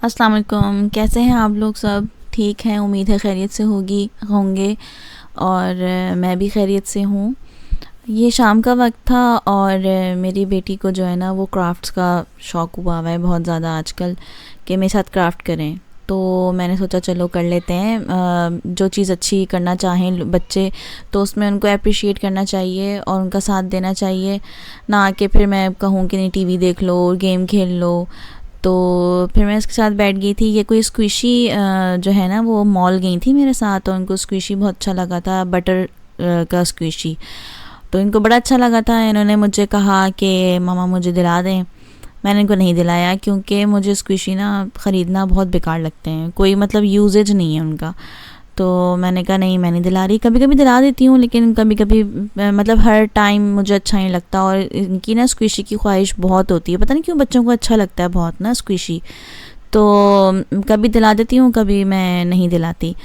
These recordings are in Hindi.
अस्सलाम वालेकुम। कैसे हैं आप लोग? सब ठीक हैं? उम्मीद है खैरियत से होंगे। और मैं भी खैरियत से हूँ। ये शाम का वक्त था और मेरी बेटी को जो है ना वो क्राफ्ट्स का शौक़ हुआ है बहुत ज़्यादा आजकल कि मेरे साथ क्राफ्ट करें। तो मैंने सोचा चलो कर लेते हैं। जो चीज़ अच्छी करना चाहें बच्चे तो उसमें उनको अप्रिशिएट करना चाहिए और उनका साथ देना चाहिए, ना कि फिर मैं कहूँ कि नहीं टीवी देख लो, गेम खेल लो। तो फिर मैं इसके साथ बैठ गई थी। ये कोई स्क्विशी जो है ना वो मॉल गई थी मेरे साथ और उनको स्क्विशी बहुत अच्छा लगा था, बटर का स्क्विशी। तो इनको बड़ा अच्छा लगा था। इन्होंने मुझे कहा कि मामा मुझे दिला दें। मैंने इनको नहीं दिलाया क्योंकि मुझे स्क्विशी ना ख़रीदना बहुत बेकार लगते हैं, कोई मतलब यूजेज नहीं है उनका। तो मैंने कहा नहीं मैं नहीं दिला रही। कभी कभी दिला देती हूँ लेकिन कभी कभी मतलब हर टाइम मुझे अच्छा नहीं लगता। और इनकी ना स्क्विशी की ख्वाहिश बहुत होती है, पता नहीं क्यों बच्चों को अच्छा लगता है बहुत ना स्क्विशी। तो कभी दिला देती हूँ, कभी मैं नहीं दिलाती।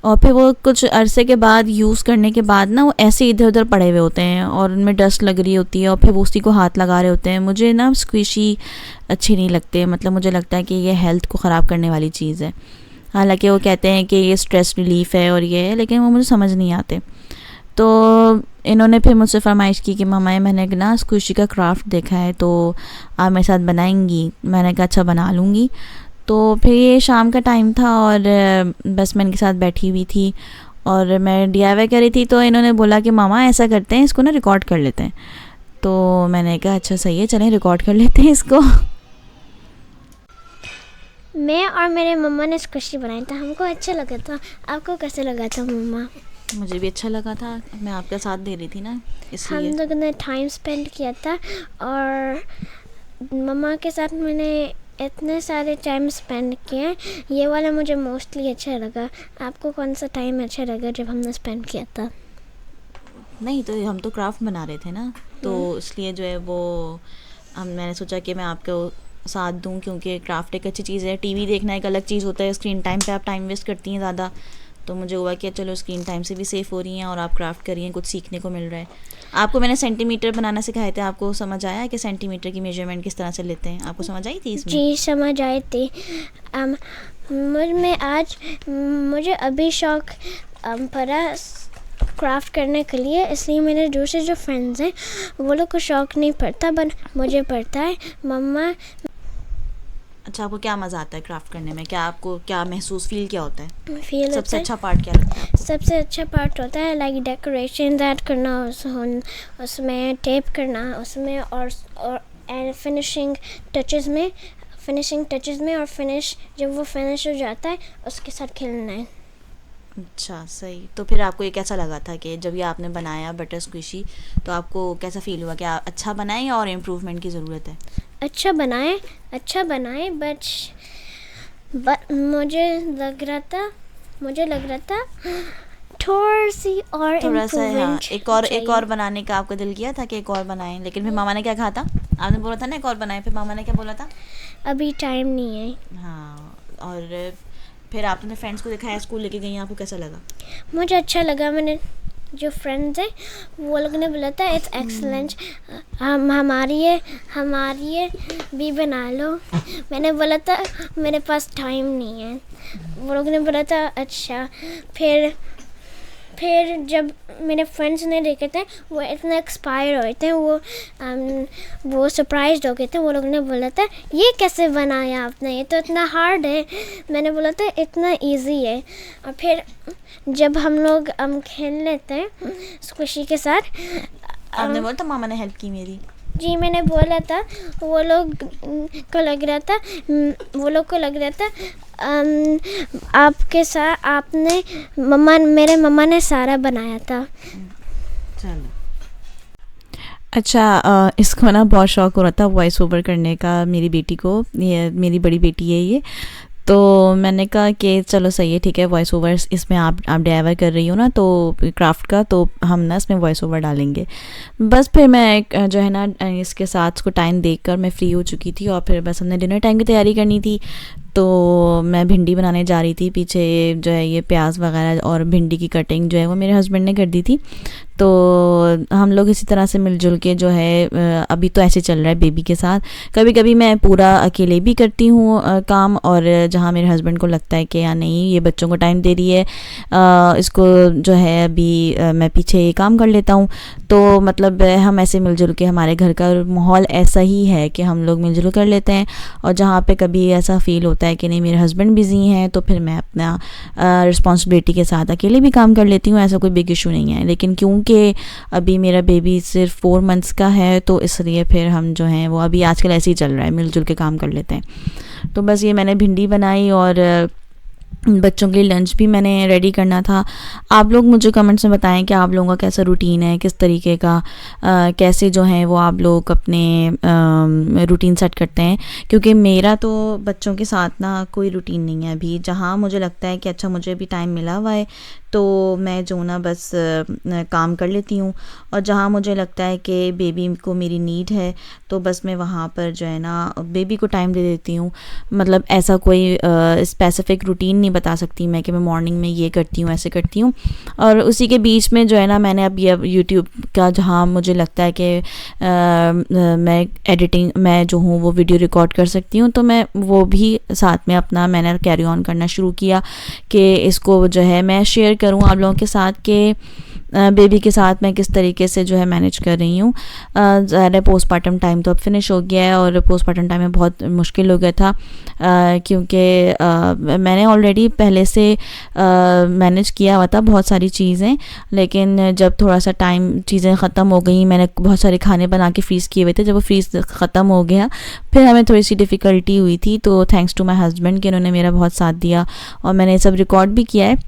और फिर वो कुछ अरसे के बाद यूज़ करने के बाद ना वो ऐसे इधर उधर पड़े हुए होते हैं और उनमें डस्ट लग रही होती है और फिर वो उसी को हाथ लगा रहे होते हैं। मुझे ना स्क्विशी अच्छे नहीं लगते, मतलब मुझे लगता है कि ये हेल्थ को ख़राब करने वाली चीज़ है। हालांकि वो कहते हैं कि ये स्ट्रेस रिलीफ़ है और ये है, लेकिन वो मुझे समझ नहीं आते। तो इन्होंने फिर मुझसे फरमाइश की कि मामा मैंने ना स्क्विशी का क्राफ्ट देखा है तो आप मेरे साथ बनाएंगी? मैंने कहा अच्छा बना लूँगी। तो फिर ये शाम का टाइम था और बस मैं इनके साथ बैठी हुई थी और मैं डीआईवाई कर रही थी। तो इन्होंने बोला कि मामा ऐसा करते हैं इसको ना रिकॉर्ड कर लेते हैं। तो मैंने कहा अच्छा सही है, चलें रिकॉर्ड कर लेते हैं इसको। मैं और मेरे मम्मा ने स्क्विशी बनाया था, हमको अच्छा लगा था। आपको कैसे लगा था मम्मा? मुझे भी अच्छा लगा था, मैं आपका साथ दे रही थी ना इसलिए। हम लोगों ने टाइम स्पेंड किया था और मम्मा के साथ मैंने इतने सारे टाइम स्पेंड किए। ये वाला मुझे मोस्टली अच्छा लगा। आपको कौन सा टाइम अच्छा लगा जब हमने स्पेंड किया था? नहीं तो हम तो क्राफ्ट बना रहे थे ना, तो इसलिए जो है वो मैंने सोचा कि मैं आपको साथ दूं क्योंकि क्राफ्ट एक अच्छी चीज़ है। टीवी देखना एक अलग चीज़ होता है, स्क्रीन टाइम पे आप टाइम वेस्ट करती हैं ज़्यादा। तो मुझे हुआ कि चलो स्क्रीन टाइम से भी सेफ़ हो रही हैं और आप क्राफ्ट कर रही हैं, कुछ सीखने को मिल रहा है। आपको मैंने सेंटीमीटर बनाना सिखाए थे, आपको समझ आया कि सेंटीमीटर की मेजरमेंट किस तरह से लेते हैं? आपको समझ आई थी इसमें? जी समझ आई थी। मुझे अभी शौक पड़ा क्राफ्ट करने के लिए, इसलिए मेरे दूसरे जो फ्रेंड्स हैं वो लोग को शौक नहीं पड़ता बट मुझे पड़ता है। मम्मा अच्छा आपको क्या मज़ा आता है क्राफ्ट करने में? क्या आपको क्या महसूस फील क्या होता है? फील सबसे अच्छा पार्ट क्या लगता है आपको? सबसे अच्छा पार्ट होता है लाइक डेकोरेशन ऐड करना, उसमें टेप करना उसमें और फिनिशिंग टचेस में और जब वो फिनिश हो जाता है उसके साथ खेलना है। अच्छा सही। तो फिर आपको ये कैसा लगा था कि जब ये आपने बनाया बटर स्क्विशी, तो आपको कैसा फील हुआ? क्या अच्छा बनाए या और इम्प्रूवमेंट की ज़रूरत है? अच्छा बनाए बट मुझे लग रहा था थोड़ा सा हाँ, चाहिए। एक और बनाने का आपका दिल किया था कि एक और बनाएं, लेकिन फिर मामा ने क्या कहा था? आपने बोला था ना एक और बनाएं, फिर मामा ने क्या बोला था? अभी टाइम नहीं है। हाँ। और फिर आपने अपने फ्रेंड्स को दिखाया, स्कूल लेके गई, आपको कैसा लगा? मुझे अच्छा लगा। मैंने जो फ्रेंड्स हैं वो लोग ने बोला था इट्स एक्सलेंट, हमारी ये भी बना लो। मैंने बोला था मेरे पास टाइम नहीं है। वो लोग ने बोला था अच्छा। फिर जब मेरे फ्रेंड्स ने देखे थे वो इतना एक्सपायर हुए थे, वो सरप्राइज हो गए थे। वो लोग ने बोला था ये कैसे बनाया आपने, ये तो इतना हार्ड है। मैंने बोला था इतना इजी है। और फिर जब हम लोग खेल लेते हैं स्क्विशी के साथ। आपने बोला था मामा ने हेल्प की मेरी? जी मैंने बोला था। वो लोग को लग रहा था आपके साथ आपने मेरे मम्मा ने सारा बनाया था। चलो अच्छा। इसको ना बहुत शौक़ हो रहा था वॉइस ओवर करने का मेरी बेटी को। ये मेरी बड़ी बेटी है ये। तो मैंने कहा कि चलो सही है ठीक है, वॉइस ओवर इसमें आप डीआईवाई कर रही हो ना तो क्राफ्ट का, तो हम ना इसमें वॉइस ओवर डालेंगे। बस फिर मैं जो है ना इसके साथ उसको टाइम देखकर मैं फ्री हो चुकी थी और फिर बस हमने डिनर टाइम की तैयारी करनी थी। तो मैं भिंडी बनाने जा रही थी। पीछे जो है ये प्याज वगैरह और भिंडी की कटिंग जो है वो मेरे हस्बैंड ने कर दी थी। तो हम लोग इसी तरह से मिलजुल के जो है अभी तो ऐसे चल रहा है बेबी के साथ। कभी कभी मैं पूरा अकेले भी करती हूँ काम, और जहाँ मेरे हस्बैंड को लगता है कि या नहीं ये बच्चों को टाइम दे रही है, इसको जो है अभी मैं पीछे ये काम कर लेता हूँ। तो मतलब हम ऐसे मिलजुल के, हमारे घर का माहौल ऐसा ही है कि हम लोग मिलजुल कर लेते हैं। और जहाँ पे कभी ऐसा फ़ील होता है कि नहीं मेरे हस्बैंड बिज़ी हैं, तो फिर मैं अपना रिस्पॉन्सिबिलिटी के साथ अकेले भी काम कर लेती हूँ, ऐसा कोई बिग इशू नहीं है। लेकिन क्योंकि अभी मेरा बेबी सिर्फ 4 मंथ्स का है, तो इसलिए फिर हम जो हैं वो अभी आजकल ऐसे ही चल रहा है, मिलजुल के काम कर लेते हैं। तो बस ये मैंने भिंडी बनाई, और बच्चों के लिए लंच भी मैंने रेडी करना था। आप लोग मुझे कमेंट्स में बताएं कि आप लोगों का कैसा रूटीन है, किस तरीके का कैसे जो है वो आप लोग अपने रूटीन सेट करते हैं। क्योंकि मेरा तो बच्चों के साथ ना कोई रूटीन नहीं है अभी। जहाँ मुझे लगता है कि अच्छा मुझे अभी टाइम मिला हुआ है, तो मैं जो ना बस काम कर लेती हूँ। और जहाँ मुझे लगता है कि बेबी को मेरी नीड है, तो बस मैं वहाँ पर जो है ना बेबी को टाइम दे देती हूँ। मतलब ऐसा कोई स्पेसिफिक रूटीन नहीं बता सकती मैं कि मैं मॉर्निंग में ये करती हूँ, ऐसे करती हूँ। और उसी के बीच में जो है ना मैंने अब यूट्यूब का, जहाँ मुझे लगता है कि मैं एडिटिंग मैं जो हूँ वो वीडियो रिकॉर्ड कर सकती हूँ, तो मैं वो भी साथ में अपना मैंने कैरी ऑन करना शुरू किया कि इसको जो है मैं शेयर करूँ आप लोगों के साथ कि बेबी के साथ मैं किस तरीके से जो है मैनेज कर रही हूँ। ज़्यादा पोस्टमार्टम टाइम तो अब फिनिश हो गया है, और पोस्टमार्टम टाइम में बहुत मुश्किल हो गया था, क्योंकि मैंने ऑलरेडी पहले से मैनेज किया हुआ था बहुत सारी चीज़ें। लेकिन जब थोड़ा सा टाइम चीज़ें ख़त्म हो गई, मैंने बहुत सारे खाने बना के फ्रीज़ किए हुए थे, जब वो फ्रीज़ ख़त्म हो गया फिर हमें थोड़ी सी डिफ़िकल्टी हुई थी। तो थैंक्स टू माई हस्बैंड कि उन्होंने मेरा बहुत साथ दिया, और मैंने ये सब रिकॉर्ड भी किया है।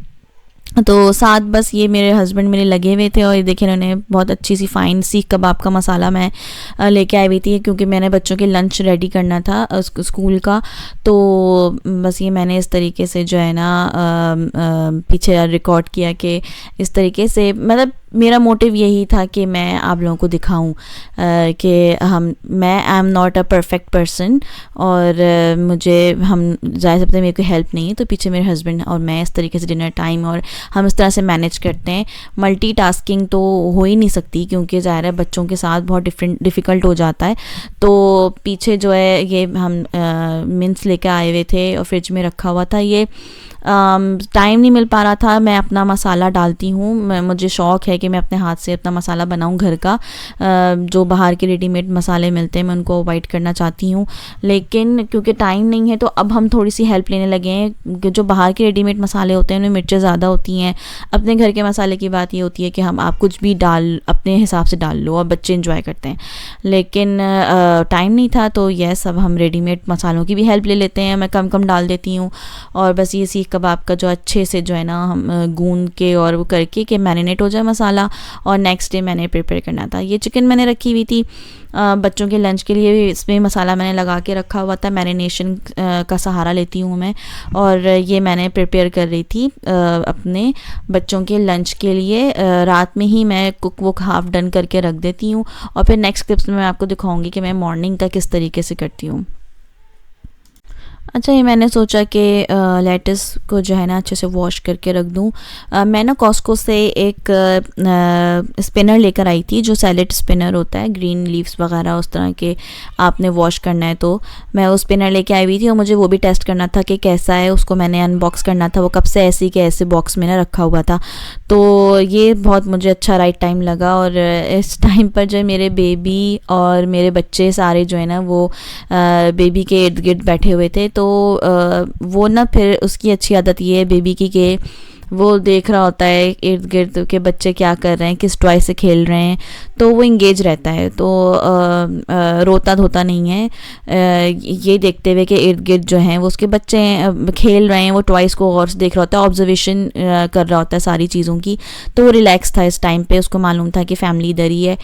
तो साथ बस ये मेरे हस्बैंड मेरे लगे हुए थे, और ये देखिए इन्होंने बहुत अच्छी सी फ़ाइन सीख कबाब का मसाला मैं लेके आई हुई थी, क्योंकि मैंने बच्चों के लंच रेडी करना था स्कूल का। तो बस ये मैंने इस तरीके से जो है ना पीछे रिकॉर्ड किया कि इस तरीके से, मतलब मेरा मोटिव यही था कि मैं आप लोगों को दिखाऊं कि मैं I am not a perfect person, और मुझे हम ज़ाहिर सकते मेरे को हेल्प नहीं है, तो पीछे मेरे हस्बैंड और मैं इस तरीके से डिनर टाइम और हम इस तरह से मैनेज करते हैं। मल्टीटास्किंग तो हो ही नहीं सकती, क्योंकि ज़ाहिर है बच्चों के साथ बहुत डिफ़िकल्ट हो जाता है। तो पीछे जो है ये हम मिन्स लेके आए हुए थे और फ्रिज में रखा हुआ था। ये टाइम नहीं मिल पा रहा था। मैं अपना मसाला डालती हूँ, मुझे शौक़ है कि मैं अपने हाथ से अपना मसाला बनाऊँ घर का। जो बाहर के रेडीमेड मसाले मिलते हैं मैं उनको अवॉइड करना चाहती हूँ, लेकिन क्योंकि टाइम नहीं है तो अब हम थोड़ी सी हेल्प लेने लगे हैं। जो बाहर के रेडीमेड मसाले होते हैं उनमें मिर्चें ज़्यादा होती हैं। अपने घर के मसाले की बात ये होती है कि हम आप कुछ भी अपने हिसाब से डाल लो और बच्चे इंजॉय करते हैं। लेकिन टाइम नहीं था, तो यह सब हम रेडीमेड मसालों की भी हेल्प ले लेते हैं। मैं कम कम डाल देती हूँ, और बस ये सीख कबाब का जो अच्छे से जो है ना हम गूंद के और वो करके कि मैरिनेट हो जाए मसाला, और नेक्स्ट डे मैंने प्रिपेयर करना था। ये चिकन मैंने रखी हुई थी बच्चों के लंच के लिए, इसमें मसाला मैंने लगा के रखा हुआ था। मैरिनेशन का सहारा लेती हूँ मैं, और ये मैंने प्रिपेयर कर रही थी अपने बच्चों के लंच के लिए। रात में ही मैं कुक वो हाफ डन करके रख देती हूँ, और फिर नेक्स्ट क्लिप्स में मैं आपको दिखाऊंगी कि मैं मॉर्निंग का किस तरीके से करती हूँ। अच्छा, ये मैंने सोचा कि लेटस को जो है ना अच्छे से वॉश करके रख दूँ। मैं ना कॉस्को से एक स्पिनर लेकर आई थी, जो सैलेड स्पिनर होता है, ग्रीन लीव्स वगैरह उस तरह के आपने वॉश करना है, तो मैं वो स्पिनर लेके आई हुई थी और मुझे वो भी टेस्ट करना था कि कैसा है। उसको मैंने अनबॉक्स करना था, वो कब से ऐसे के ऐसे बॉक्स में ना रखा हुआ था। तो ये बहुत मुझे अच्छा राइट टाइम लगा, और इस टाइम पर जो मेरे बेबी और मेरे बच्चे सारे जो है ना वो बेबी के इर्द गिर्द बैठे हुए थे। तो वो ना फिर उसकी अच्छी आदत ये है बेबी की कि वो देख रहा होता है इर्द गिर्द के बच्चे क्या कर रहे हैं, किस टॉय से खेल रहे हैं, तो वो इंगेज रहता है। तो रोता धोता नहीं है, ये देखते हुए कि इर्द गिर्द जो हैं वो उसके बच्चे खेल रहे हैं, वो टॉयज़ को गौर से देख रहा होता है, ऑब्जर्वेशन कर रहा होता है सारी चीज़ों की। तो वो रिलैक्स था इस टाइम पे, उसको मालूम था कि फैमिली इधर ही है,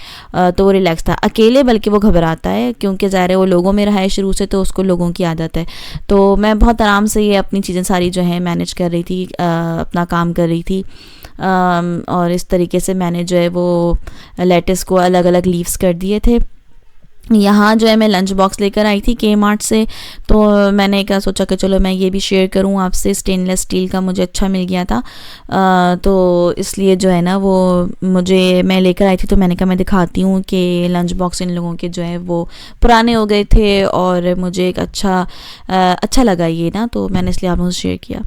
तो वो रिलैक्स था। अकेले बल्कि वो घबराता है, क्योंकि ज़ाहिर है वो लोगों में रहा है शुरू से, तो उसको लोगों की आदत है। तो मैं बहुत आराम से ये अपनी चीज़ें सारी जो है मैनेज कर रही थी, अपना काम कर रही थी। और इस तरीके से मैंने जो है वो लेटस को अलग अलग लीव्स कर दिए थे। यहाँ जो है मैं लंच बॉक्स लेकर आई थी के मार्ट से, तो मैंने क्या सोचा कि चलो मैं ये भी शेयर करूँ आपसे। स्टेनलेस स्टील का मुझे अच्छा मिल गया था, तो इसलिए जो है ना वो मुझे मैं लेकर आई थी, तो मैंने कहा मैं दिखाती हूँ कि लंच बॉक्स इन लोगों के जो है वो पुराने हो गए थे और मुझे एक अच्छा लगा ये ना, तो मैंने इसलिए आप लोगों से शेयर किया।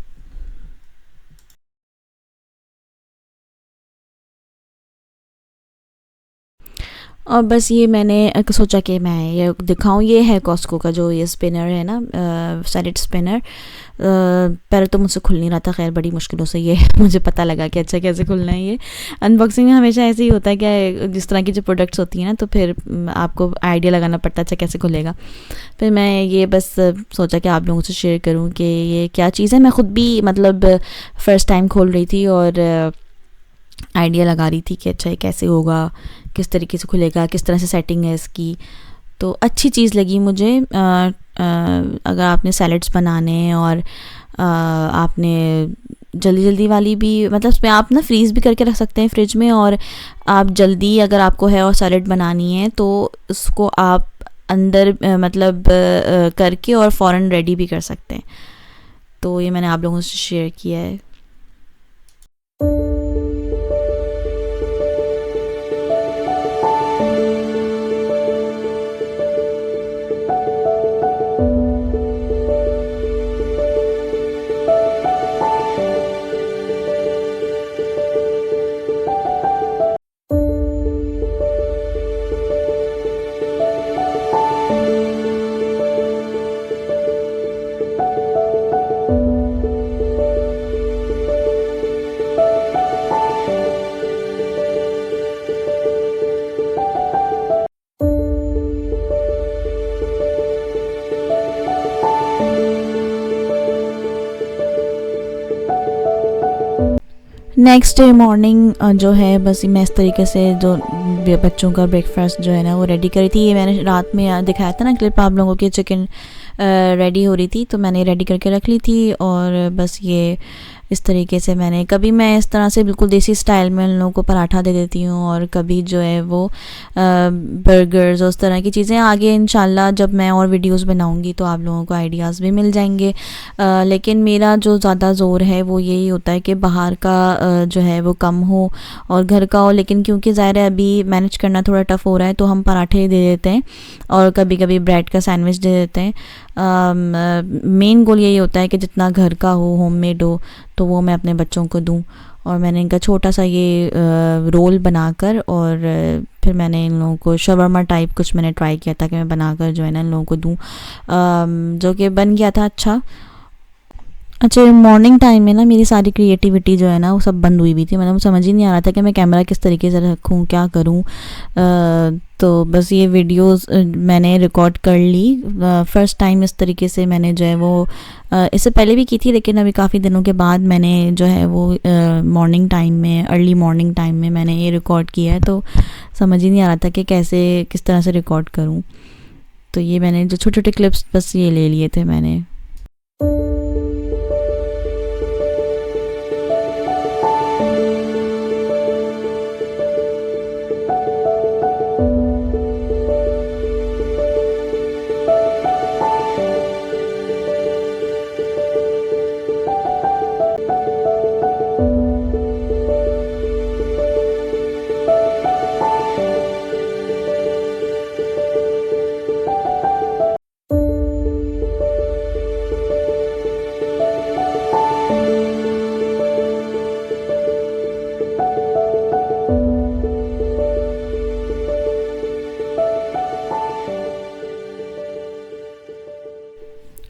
और बस ये मैंने सोचा कि मैं ये दिखाऊं। ये है कॉस्को का जो ये स्पिनर है ना, सैलेड स्पिनर। पहले तो मुझसे खुल नहीं रहा था, खैर बड़ी मुश्किलों से ये मुझे पता लगा कि अच्छा कैसे खुलना है। ये अनबॉक्सिंग में हमेशा ऐसे ही होता है, क्या जिस तरह की जो प्रोडक्ट्स होती हैं ना, तो फिर आपको आइडिया लगाना पड़ता है अच्छा कैसे खुलेगा। फिर मैं ये बस सोचा कि आप लोगों से शेयर करूं कि ये क्या चीज़ है। मैं ख़ुद भी मतलब फ़र्स्ट टाइम खोल रही थी और आइडिया लगा रही थी कि अच्छा ये कैसे होगा, किस तरीके से खुलेगा, किस तरह से सेटिंग है इसकी। तो अच्छी चीज़ लगी मुझे। अगर आपने सैलड्स बनाने हैं और आपने जल्दी जल्दी वाली भी, मतलब उसमें आप ना फ्रीज़ भी करके रख सकते हैं फ्रिज में, और आप जल्दी अगर आपको है और सैलड बनानी है तो उसको आप अंदर मतलब करके और फ़ौरन रेडी भी कर सकते हैं। तो ये मैंने आप लोगों से शेयर किया है। नेक्स्ट डे मॉर्निंग जो है बस मैं इस तरीके से जो बच्चों का ब्रेकफास्ट जो है ना वो रेडी करी थी। ये मैंने रात में दिखाया था ना क्लिप आप लोगों की, चिकन रेडी हो रही थी, तो मैंने रेडी करके रख ली थी। और बस ये इस तरीके से मैंने, कभी मैं इस तरह से बिल्कुल देसी स्टाइल में उन लोगों को पराठा दे देती हूँ, और कभी जो है वो बर्गर्स उस तरह की चीज़ें। आगे इंशाल्लाह जब मैं और वीडियोस बनाऊँगी तो आप लोगों को आइडियाज़ भी मिल जाएंगे। लेकिन मेरा जो ज़्यादा ज़ोर है वो यही होता है कि बाहर का जो है वो कम हो और घर का हो। लेकिन क्योंकि ज़ाहिर है अभी मैनेज करना थोड़ा टफ़ हो रहा है, तो हम पराठे दे देते हैं और कभी कभी ब्रेड का सैंडविच दे देते हैं। मेन गोल यही होता है कि जितना घर का हो, होममेड हो, तो वो मैं अपने बच्चों को दूं। और मैंने इनका छोटा सा ये रोल बनाकर, और फिर मैंने इन लोगों को शवरमा टाइप कुछ मैंने ट्राई किया था कि मैं बनाकर जो है ना इन लोगों को दूं, जो कि बन गया था अच्छा। मॉर्निंग टाइम में ना मेरी सारी क्रिएटिविटी जो है ना वो सब बंद हुई थी। मतलब समझ ही नहीं आ रहा था कि मैं कैमरा किस तरीके से रखूँ, क्या करूँ। तो बस ये वीडियोस मैंने रिकॉर्ड कर ली। फ़र्स्ट टाइम इस तरीके से मैंने जो है वो इससे पहले भी की थी, लेकिन अभी काफ़ी दिनों के बाद मैंने जो है वो मॉर्निंग टाइम में, अर्ली मॉर्निंग टाइम में मैंने ये रिकॉर्ड किया है। तो समझ ही नहीं आ रहा था कि किस तरह से रिकॉर्ड करूँ। तो ये मैंने जो छोटे छोटे क्लिप्स बस ये ले लिए थे मैंने।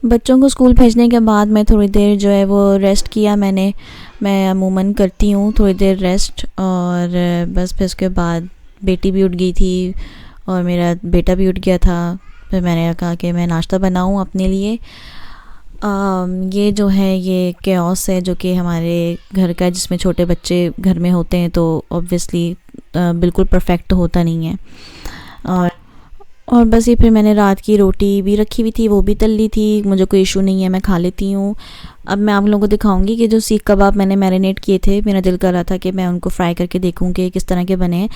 बच्चों को स्कूल भेजने के बाद मैं थोड़ी देर जो है वो रेस्ट किया मैं अमूमन करती हूँ थोड़ी देर रेस्ट। और बस फिर उसके बाद बेटी भी उठ गई थी और मेरा बेटा भी उठ गया था। फिर मैंने कहा कि मैं नाश्ता बनाऊँ अपने लिए। ये जो है ये केओस है जो कि हमारे घर का है, जिसमें छोटे बच्चे घर में होते हैं तो ऑब्वियसली बिल्कुल परफेक्ट होता नहीं है। और बस ये फिर मैंने रात की रोटी भी रखी हुई थी, वो भी तल ली थी, मुझे कोई इशू नहीं है, मैं खा लेती हूँ। अब मैं आप लोगों को दिखाऊंगी कि जो सीख कबाब मैंने मैरिनेट किए थे, मेरा दिल कर रहा था कि मैं उनको फ्राई करके देखूँ कि किस तरह के बने हैं।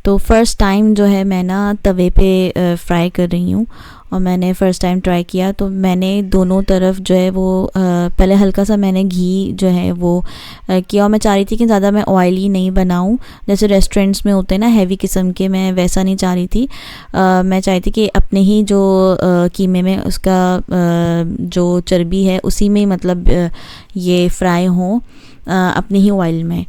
तो फ़र्स्ट टाइम जो है मैं ना तवे पे फ्राई कर रही हूँ, और मैंने फ़र्स्ट टाइम ट्राई किया तो मैंने दोनों तरफ जो है वो पहले हल्का सा मैंने घी जो है वो किया, और मैं चाह रही थी कि ज़्यादा मैं ऑयली नहीं बनाऊँ, जैसे रेस्टोरेंट्स में होते हैं ना हैवी किस्म के, मैं वैसा नहीं चाह रही थी। मैं चाहती थी कि अपने ही जो कीमे में उसका जो चर्बी है उसी में मतलब ये फ्राई हो अपने ही ऑयल में।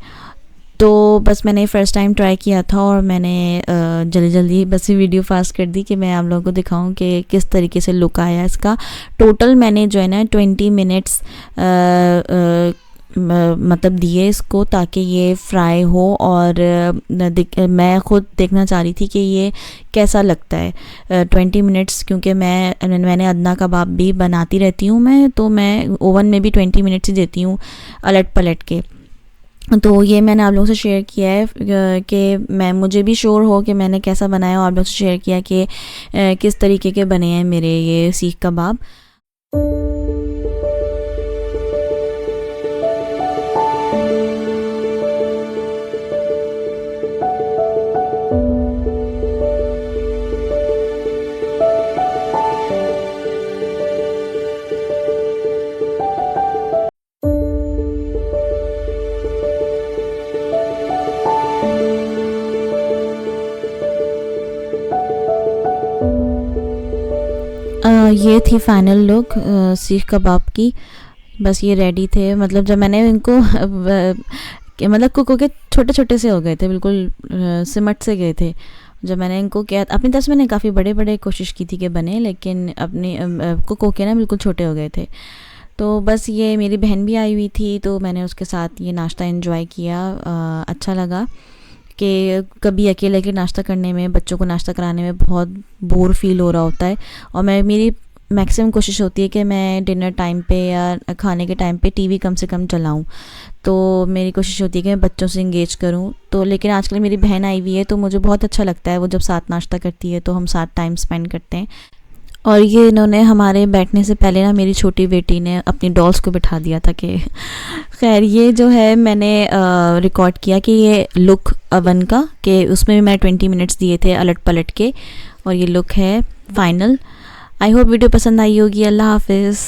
तो बस मैंने फ़र्स्ट टाइम ट्राई किया था, और मैंने जल्दी जल्दी बस ये वीडियो फास्ट कर दी कि मैं आप लोगों को दिखाऊं कि किस तरीके से लुक आया इसका। टोटल मैंने जो है ना 20 मिनट्स मतलब दिए इसको, ताकि ये फ्राई हो, और मैं ख़ुद देखना चाह रही थी कि ये कैसा लगता है 20 मिनट्स, क्योंकि मैंने अदना कबाब भी बनाती रहती हूँ मैं, तो मैं ओवन में भी 20 मिनट्स ही देती हूँ अलट पलट के। तो ये मैंने आप लोगों से शेयर किया है कि मुझे भी श्योर हो कि मैंने कैसा बनाया, और आप लोगों से शेयर किया कि किस तरीके के बने हैं मेरे ये सीख कबाब। ये थी फाइनल लुक सीख कबाब की। बस ये रेडी थे, मतलब जब मैंने इनको मतलब कुक होके छोटे छोटे से हो गए थे, बिल्कुल सिमट से गए थे। जब मैंने इनको किया अपनी तरफ से, मैंने काफ़ी बड़े बड़े कोशिश की थी कि बने, लेकिन अपने कुक होके ना बिल्कुल छोटे हो गए थे। तो बस ये मेरी बहन भी आई हुई थी, तो मैंने उसके साथ ये नाश्ता एंजॉय किया। अच्छा लगा कि कभी अकेले के नाश्ता करने में, बच्चों को नाश्ता कराने में बहुत बोर फील हो रहा होता है, और मेरी मैक्सिमम कोशिश होती है कि मैं डिनर टाइम पे या खाने के टाइम पे टीवी कम से कम चलाऊं। तो मेरी कोशिश होती है कि मैं बच्चों से इंगेज करूं। तो लेकिन आजकल मेरी बहन आई हुई है, तो मुझे बहुत अच्छा लगता है वो जब साथ नाश्ता करती है, तो हम साथ टाइम स्पेंड करते हैं। और ये इन्होंने हमारे बैठने से पहले ना मेरी छोटी बेटी ने अपनी डॉल्स को बिठा दिया था कि खैर ये जो है मैंने रिकॉर्ड किया कि ये लुक अवन का, कि उसमें भी मैं 20 मिनट्स दिए थे अलट पलट के, और ये लुक है फाइनल। आई होप वीडियो पसंद आई होगी। अल्लाह हाफिज़।